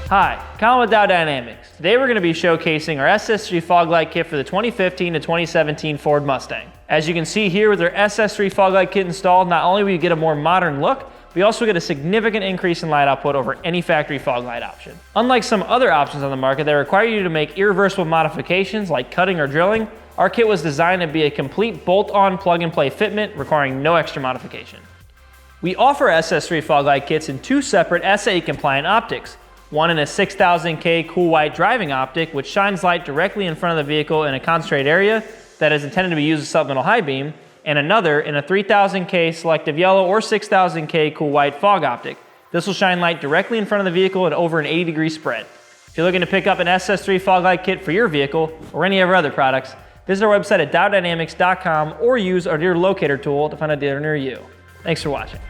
Hi, Colin with Diode Dynamics. Today we're going to be showcasing our SS3 fog light kit for the 2015 to 2017 Ford Mustang. As you can see here with our SS3 fog light kit installed, not only will you get a more modern look, we also get a significant increase in light output over any factory fog light option. Unlike some other options on the market that require you to make irreversible modifications like cutting or drilling, our kit was designed to be a complete bolt-on plug-and-play fitment requiring no extra modification. We offer SS3 fog light kits in two separate SAE compliant optics. One in a 6000K cool white driving optic, which shines light directly in front of the vehicle in a concentrated area that is intended to be used as supplemental high beam, and another in a 3000K selective yellow or 6000K cool white fog optic. This will shine light directly in front of the vehicle at over an 80-degree spread. If you're looking to pick up an SS3 fog light kit for your vehicle or any of our other products, visit our website at diodedynamics.com or use our dealer locator tool to find a dealer near you. Thanks for watching.